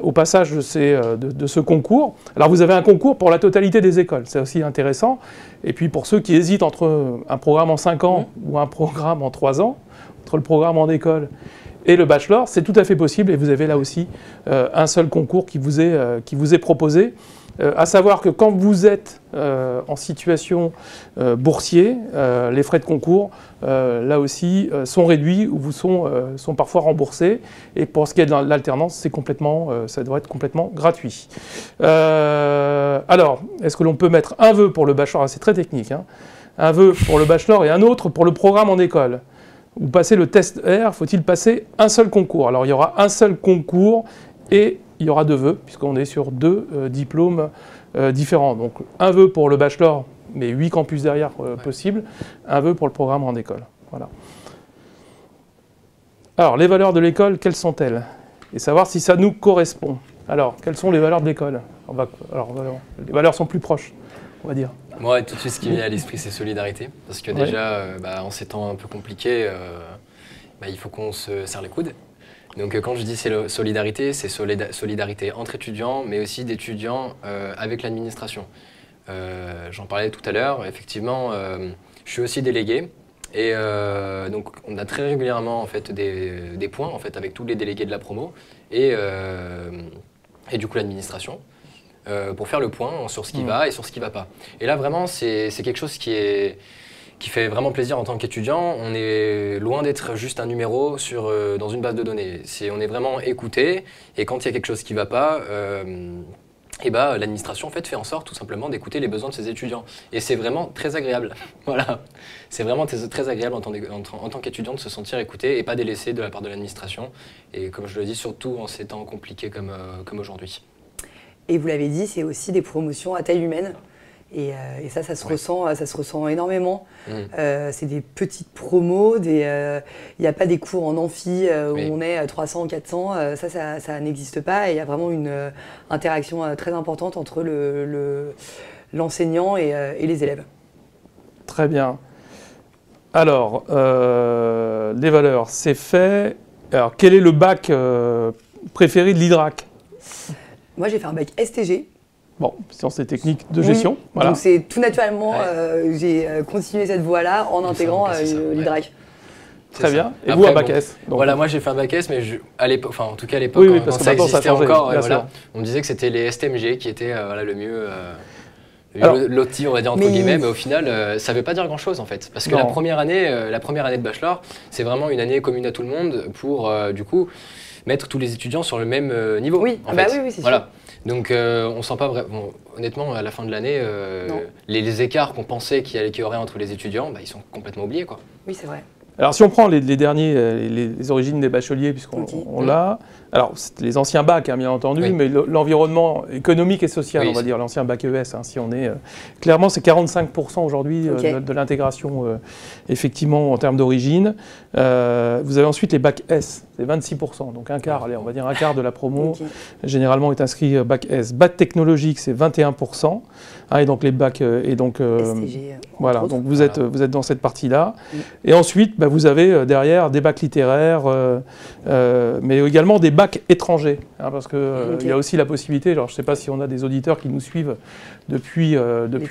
S1: au passage de ce concours. Alors vous avez un concours pour la totalité des écoles, c'est aussi intéressant. Et puis pour ceux qui hésitent entre un programme en 5 ans ou un programme en 3 ans, entre le programme en école et le bachelor, c'est tout à fait possible. Et vous avez là aussi un seul concours qui vous est proposé. À savoir que quand vous êtes en situation boursier, les frais de concours, là aussi, sont réduits ou vous sont parfois remboursés. Et pour ce qui est de l'alternance, ça doit être complètement gratuit. Alors, est-ce que l'on peut mettre un vœu pour le bachelor? C'est très technique, hein. Un vœu pour le bachelor et un autre pour le programme en école. Vous passez le test R, faut-il passer un seul concours? Alors, il y aura un seul concours et il y aura 2 vœux, puisqu'on est sur 2 diplômes différents. Donc, un vœu pour le bachelor, mais 8 campus derrière possible. Un vœu pour le programme en école. Voilà. Alors, les valeurs de l'école, quelles sont-elles? Et savoir si ça nous correspond. Alors, quelles sont les valeurs de l'école? Les valeurs sont plus proches, on va dire.
S3: Moi, tout de suite, ce qui me vient à l'esprit, c'est solidarité. Parce que déjà, en ces temps un peu compliqués, il faut qu'on se serre les coudes. Donc quand je dis solidarité, c'est solidarité entre étudiants, mais aussi d'étudiants avec l'administration. J'en parlais tout à l'heure, effectivement, je suis aussi délégué. Et donc on a très régulièrement en fait, des points en fait, avec tous les délégués de la promo et du coup l'administration. Pour faire le point sur ce qui va et sur ce qui ne va pas. Et là, vraiment, c'est quelque chose qui fait vraiment plaisir en tant qu'étudiant. On est loin d'être juste un numéro dans une base de données. On est vraiment écouté, et quand il y a quelque chose qui ne va pas, l'administration en fait, fait en sorte tout simplement d'écouter les besoins de ses étudiants. Et c'est vraiment très agréable. Voilà. C'est vraiment très agréable en tant qu'étudiant de se sentir écouté et pas délaissé de la part de l'administration. Et comme je le dis, surtout en ces temps compliqués comme aujourd'hui.
S2: Et vous l'avez dit, c'est aussi des promotions à taille humaine. Et ça se ressent énormément. C'est des petites promos, il n'y a pas des cours en amphi où on est 300, 400, ça n'existe pas. Et il y a vraiment une interaction très importante entre l'enseignant et les élèves.
S1: Très bien. Alors, les valeurs, c'est fait. Alors, quel est le bac préféré de l'IDRAC?
S2: Moi, j'ai fait un bac STG.
S1: Bon, sciences et techniques de gestion.
S2: Oui,
S1: voilà.
S2: Donc c'est tout naturellement, j'ai continué cette voie-là en intégrant l'IDRAC.
S1: Très bien. Et
S3: après,
S1: vous, un bac S?
S3: Donc, voilà, moi j'ai fait un bac S, mais à l'époque, enfin en tout cas à l'époque,
S1: oui, parce que
S3: ça existait
S1: ça a changé,
S3: encore,
S1: voilà,
S3: on disait que c'était les STMG qui étaient le mieux loti, on va dire entre guillemets, mais au final, ça ne veut pas dire grand-chose en fait. Parce que la première année de bachelor, c'est vraiment une année commune à tout le monde pour du coup mettre tous les étudiants sur le même niveau.
S2: Oui,
S3: en fait.
S2: Oui, c'est
S3: voilà.
S2: sûr.
S3: Donc on sent pas vraiment. Bon, honnêtement, à la fin de l'année, les écarts qu'on pensait qu'il y aurait entre les étudiants, ils sont complètement oubliés, quoi.
S2: Oui, c'est vrai.
S1: Alors si on prend les derniers, les origines des bacheliers, puisqu'on l'a, alors c'est les anciens bacs, hein, bien entendu, mais l'environnement économique et social, on va dire, l'ancien bac ES, hein, si on est... clairement, c'est 45% aujourd'hui de l'intégration, effectivement, en termes d'origine. Vous avez ensuite les bacs S, c'est 26%, donc un quart, allez, on va dire un quart de la promo, généralement est inscrit bac S. Bac technologique, c'est 21%, hein, et donc les bacs...
S2: STG,
S1: voilà, donc vous êtes dans cette partie-là. Et ensuite, vous avez derrière des bacs littéraires, mais également des bacs étrangers, hein, parce qu'il y a aussi la possibilité, alors je ne sais pas si on a des auditeurs qui nous suivent depuis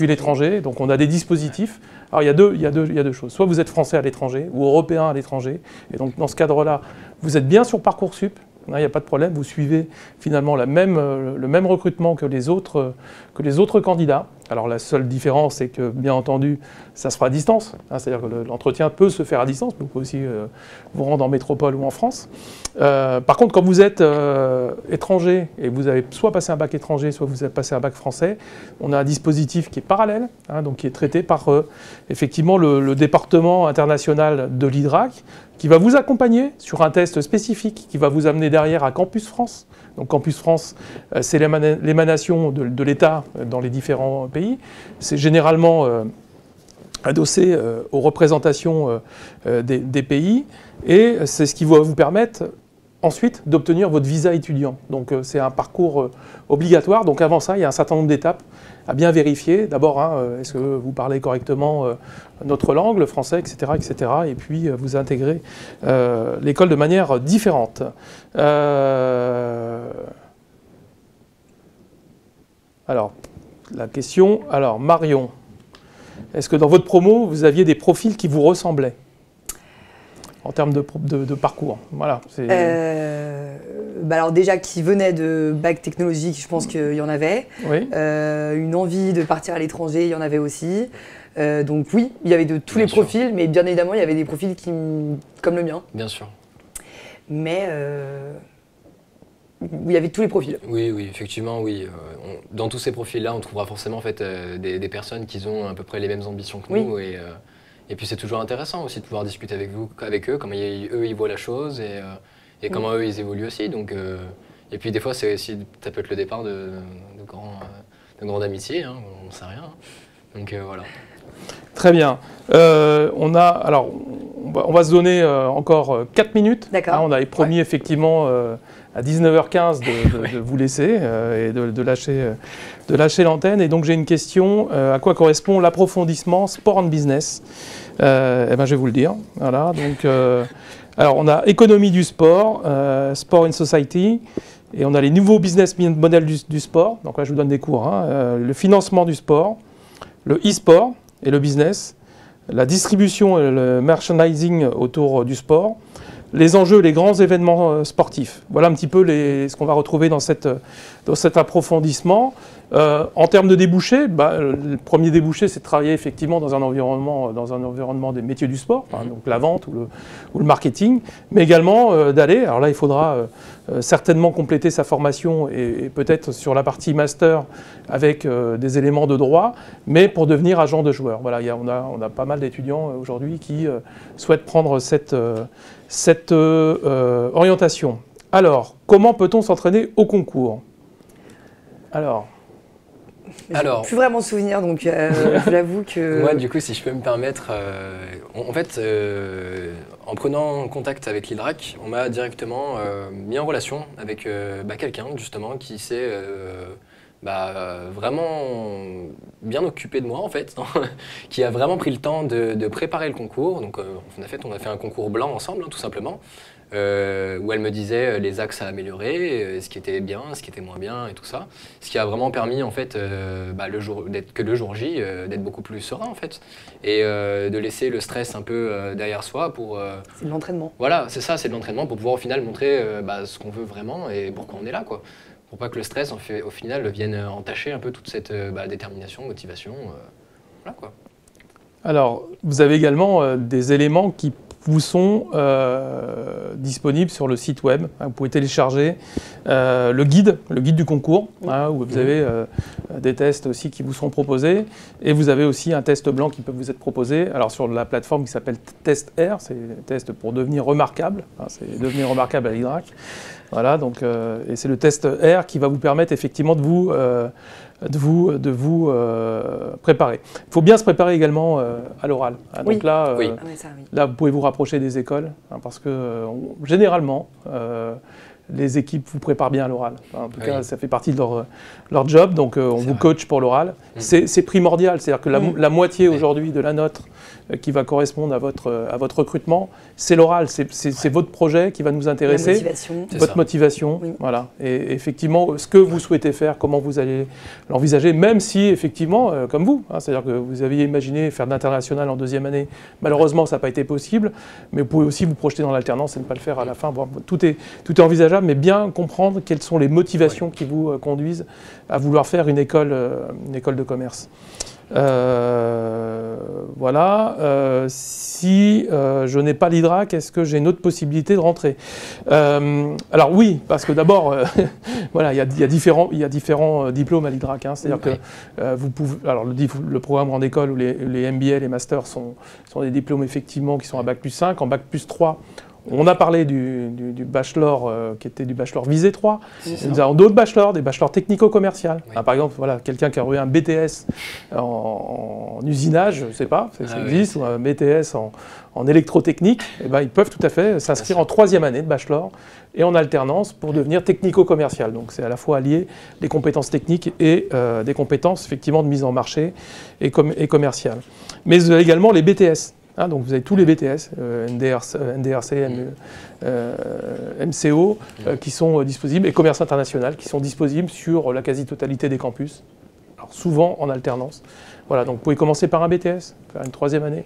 S1: l'étranger, donc on a des dispositifs. Alors il y a deux choses, soit vous êtes français à l'étranger ou européen à l'étranger, et donc dans ce cadre-là, vous êtes bien sur Parcoursup, il n'y a pas de problème, vous suivez finalement le même recrutement que les autres candidats. Alors la seule différence, c'est que, bien entendu, ça se fera à distance. Hein, c'est-à-dire que l'entretien peut se faire à distance, mais vous pouvez aussi vous rendre en métropole ou en France. Par contre, quand vous êtes étranger et vous avez soit passé un bac étranger, soit vous avez passé un bac français, on a un dispositif qui est parallèle, hein, donc qui est traité par effectivement le département international de l'IDRAC, qui va vous accompagner sur un test spécifique qui va vous amener derrière à Campus France. Donc Campus France, c'est l'émanation de l'État dans les différents pays. C'est généralement adossé aux représentations des pays, et c'est ce qui va vous permettre ensuite d'obtenir votre visa étudiant. Donc c'est un parcours obligatoire. Donc avant ça, il y a un certain nombre d'étapes à bien vérifier. D'abord, est-ce que vous parlez correctement notre langue, le français, etc., etc. Et puis vous intégrez l'école de manière différente. Alors, la question, Marion, est-ce que dans votre promo, vous aviez des profils qui vous ressemblaient en termes de parcours? Voilà,
S2: alors déjà qui venaient de bac technologique, je pense qu'il y en avait.
S1: Oui.
S2: Une envie de partir à l'étranger, il y en avait aussi. Donc oui, il y avait de tous les profils, mais bien évidemment, il y avait des profils comme le mien.
S3: Bien sûr.
S2: Mais il y avait tous les profils.
S3: Oui, oui, effectivement, oui. Dans tous ces profils-là, on trouvera forcément en fait, des personnes qui ont à peu près les mêmes ambitions que nous. Et puis c'est toujours intéressant aussi de pouvoir discuter avec eux, comment eux ils voient la chose et comment eux ils évoluent aussi. Donc, et puis des fois, ça peut être le départ de grandes amitiés, hein, on ne sait rien. Donc voilà.
S1: Très bien. On va se donner encore 4 minutes.
S2: D'accord.
S1: On avait promis effectivement à 19h15 de vous laisser et de lâcher l'antenne. Et donc j'ai une question. À quoi correspond l'approfondissement sport and business? Je vais vous le dire. Voilà. Donc, alors on a économie du sport, sport in society. Et on a les nouveaux business models du sport. Donc là, je vous donne des cours. Le financement du sport, le e-sport et le business, la distribution et le merchandising autour du sport, les enjeux, les grands événements sportifs. Voilà un petit peu ce qu'on va retrouver dans cet approfondissement. En termes de débouchés, le premier débouché, c'est de travailler effectivement dans un environnement des métiers du sport, donc la vente ou le marketing, mais également d'aller, alors là il faudra certainement compléter sa formation et peut-être sur la partie master avec des éléments de droit, mais pour devenir agent de joueur. Voilà, on a pas mal d'étudiants aujourd'hui qui souhaitent prendre cette orientation. Alors, comment peut-on s'entraîner au concours? Alors,
S2: plus vraiment souvenir, donc j'avoue que...
S3: Moi, du coup, si je peux me permettre, en fait, en prenant contact avec l'IDRAC, on m'a directement mis en relation avec quelqu'un, justement, qui s'est vraiment bien occupé de moi, en fait, qui a vraiment pris le temps de préparer le concours. Donc, on a fait un concours blanc ensemble, tout simplement. Où elle me disait les axes à améliorer, ce qui était bien, ce qui était moins bien et tout ça. Ce qui a vraiment permis en fait le jour J d'être beaucoup plus serein en fait et de laisser le stress un peu derrière soi pour...
S2: C'est de l'entraînement.
S3: Voilà, c'est ça, c'est de l'entraînement pour pouvoir au final montrer ce qu'on veut vraiment et pourquoi on est là quoi. Pour pas que le stress au final vienne entacher un peu toute cette détermination, motivation, voilà quoi.
S1: Alors, vous avez également des éléments qui vous sont disponibles sur le site web. Vous pouvez télécharger le guide du concours, où vous avez des tests aussi qui vous seront proposés. Et vous avez aussi un test blanc qui peut vous être proposé. Alors sur la plateforme qui s'appelle Test R, c'est un test pour devenir remarquable. C'est devenir remarquable à l'IDRAC. Voilà, donc, et c'est le test R qui va vous permettre effectivement de vous préparer. Il faut bien se préparer également à l'oral. Donc là, là, vous pouvez vous rapprocher des écoles, parce que généralement, les équipes vous préparent bien à l'oral. En tout cas, ça fait partie de leur job, donc on vous coach pour l'oral. C'est primordial, c'est-à-dire que la moitié aujourd'hui de la note qui va correspondre à votre recrutement, c'est l'oral, c'est votre projet qui va nous intéresser, votre motivation, voilà. Et effectivement, ce que vous souhaitez faire, comment vous allez l'envisager, même si effectivement, comme vous, c'est-à-dire que vous aviez imaginé faire de l'international en deuxième année, malheureusement ça n'a pas été possible, mais vous pouvez aussi vous projeter dans l'alternance et ne pas le faire à la fin. Bon, tout est envisageable, mais bien comprendre quelles sont les motivations qui vous conduisent à vouloir faire une école de commerce. Voilà. Si je n'ai pas l'IDRAC, est-ce que j'ai une autre possibilité de rentrer? Alors oui, parce que d'abord, voilà, il y a différents diplômes à l'IDRAC. C'est-à-dire que vous pouvez, alors le programme grande école ou les MBA, les masters sont des diplômes effectivement qui sont à bac plus 5, en bac plus 3. On a parlé du bachelor qui était du bachelor visé 3. Nous avons d'autres bachelors, des bachelors technico-commerciaux. Par exemple, voilà, quelqu'un qui a eu un BTS en usinage, je ne sais pas, ça existe, ou un BTS en électrotechnique, ils peuvent tout à fait s'inscrire en troisième année de bachelor et en alternance pour devenir technico-commercial. Donc c'est à la fois allier les compétences techniques et des compétences effectivement de mise en marché et commerciales. Mais vous avez également les BTS. Donc vous avez tous les BTS, NDRC, MCO, qui sont disponibles, et commerce international, qui sont disponibles sur la quasi-totalité des campus. alors souvent en alternance. Voilà, donc vous pouvez commencer par un BTS, faire une 3e année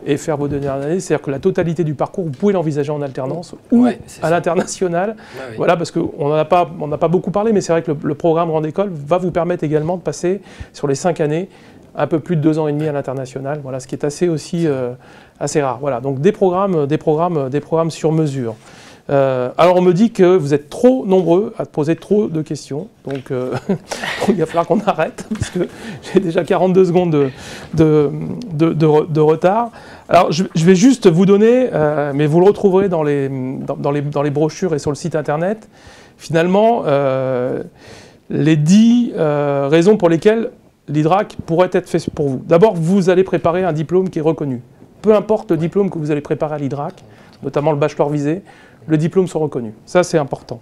S1: et faire vos dernières années. C'est-à-dire que la totalité du parcours, vous pouvez l'envisager en alternance ou à l'international.
S3: Oui.
S1: Voilà, parce qu'on n'a pas beaucoup parlé, mais c'est vrai que le programme Grande École va vous permettre également de passer sur les 5 années un peu plus de 2 ans et demi à l'international. Voilà, ce qui est assez rare. Voilà, donc des programmes sur mesure. Alors on me dit que vous êtes trop nombreux à poser trop de questions, donc il va falloir qu'on arrête, parce que j'ai déjà 42 secondes de retard. Alors je vais juste vous donner, mais vous le retrouverez dans les brochures et sur le site internet, finalement, les 10 raisons pour lesquelles l'IDRAC pourrait être fait pour vous. D'abord, vous allez préparer un diplôme qui est reconnu. Peu importe le diplôme que vous allez préparer à l'IDRAC, notamment le bachelor visé, le diplôme soit reconnu. Ça, c'est important.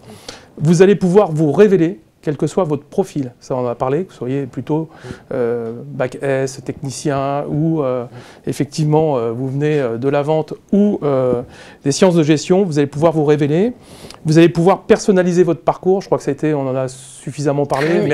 S1: Vous allez pouvoir vous révéler, quel que soit votre profil. Ça, on en a parlé, que vous soyez plutôt bac S, technicien, ou effectivement, vous venez de la vente ou des sciences de gestion, vous allez pouvoir vous révéler. Vous allez pouvoir personnaliser votre parcours. Je crois que on en a suffisamment parlé. Oui.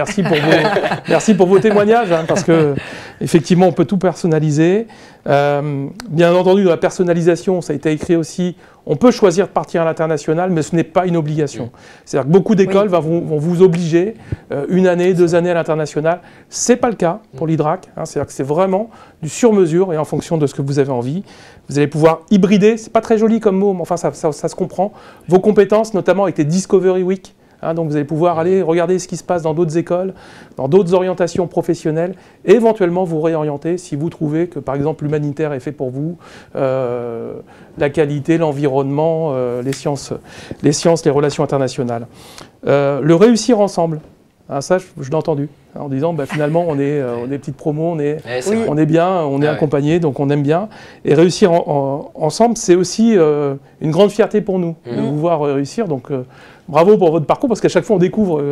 S1: Merci pour vos témoignages, hein, parce que effectivement, on peut tout personnaliser. Bien entendu, dans la personnalisation, ça a été écrit aussi, on peut choisir de partir à l'international, mais ce n'est pas une obligation. C'est-à-dire que beaucoup d'écoles vont vous obliger 1 année, 2 années à l'international. Ce n'est pas le cas pour l'IDRAC. Hein, c'est-à-dire que c'est vraiment du sur-mesure et en fonction de ce que vous avez envie. Vous allez pouvoir hybrider, c'est pas très joli comme mot, mais enfin ça se comprend, vos compétences, notamment avec les Discovery Week. Hein, donc vous allez pouvoir aller regarder ce qui se passe dans d'autres écoles, dans d'autres orientations professionnelles, et éventuellement vous réorienter si vous trouvez que par exemple l'humanitaire est fait pour vous, la qualité, l'environnement, les sciences, les relations internationales. Le réussir ensemble. Ah, ça, je l'ai entendu, hein, en disant finalement on est petite promo, on est bien, on est accompagné, donc on aime bien. Et réussir ensemble, c'est aussi une grande fierté pour nous de vous voir réussir. Donc bravo pour votre parcours, parce qu'à chaque fois on découvre,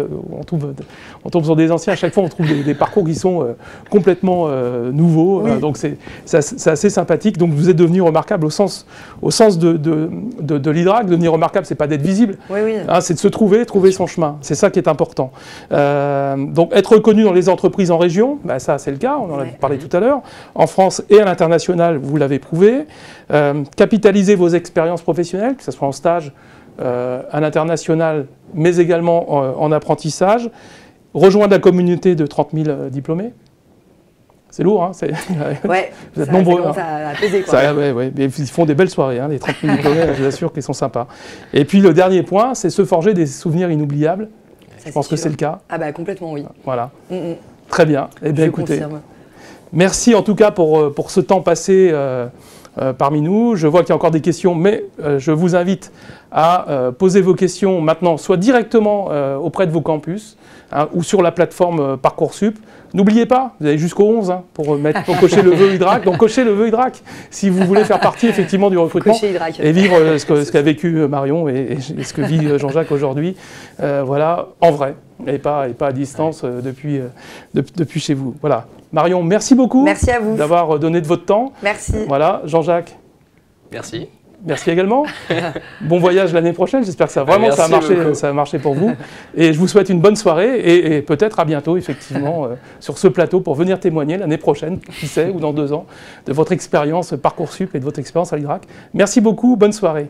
S1: on tombe sur des anciens, à chaque fois on trouve des parcours qui sont complètement nouveaux. Donc c'est assez sympathique. Donc vous êtes devenu remarquable au sens de l'IDRAC. Devenir remarquable, c'est pas d'être visible, hein, c'est de se trouver son chemin. C'est ça qui est important. Donc être reconnu dans les entreprises en région, ça c'est le cas, on en a parlé tout à l'heure. En France et à l'international, vous l'avez prouvé. Capitaliser vos expériences professionnelles, que ce soit en stage, à l'international, mais également en apprentissage. Rejoindre la communauté de 30 000 diplômés. C'est lourd, hein, vous êtes nombreux.
S2: Ça commence à peser, quoi.
S1: Mais ils font des belles soirées, hein, les 30 000 diplômés, je vous assure qu'ils sont sympas. Et puis le dernier point, c'est se forger des souvenirs inoubliables. Je pense que c'est le cas.
S2: Ah complètement, oui.
S1: Voilà. Très bien. Eh bien, écoutez, merci en tout cas pour ce temps passé parmi nous. Je vois qu'il y a encore des questions, mais je vous invite à poser vos questions maintenant, soit directement auprès de vos campus, hein, ou sur la plateforme Parcoursup. N'oubliez pas, vous avez jusqu'au 11 pour cocher le vœu IDRAC. Donc cochez le vœu IDRAC si vous voulez faire partie effectivement du recrutement et vivre ce qu'a vécu Marion et ce que vit Jean-Jacques aujourd'hui, voilà, en vrai, et pas à distance depuis chez vous. Voilà. Marion, merci beaucoup.
S2: Merci à vous
S1: d'avoir donné de votre temps.
S2: Merci.
S1: Voilà, Jean-Jacques.
S3: Merci.
S1: Merci également. Bon voyage l'année prochaine. J'espère que ça a marché pour vous. Et je vous souhaite une bonne soirée et peut-être à bientôt, effectivement, sur ce plateau pour venir témoigner l'année prochaine, qui sait, ou dans 2 ans, de votre expérience Parcoursup et de votre expérience à l'IDRAC. Merci beaucoup. Bonne soirée.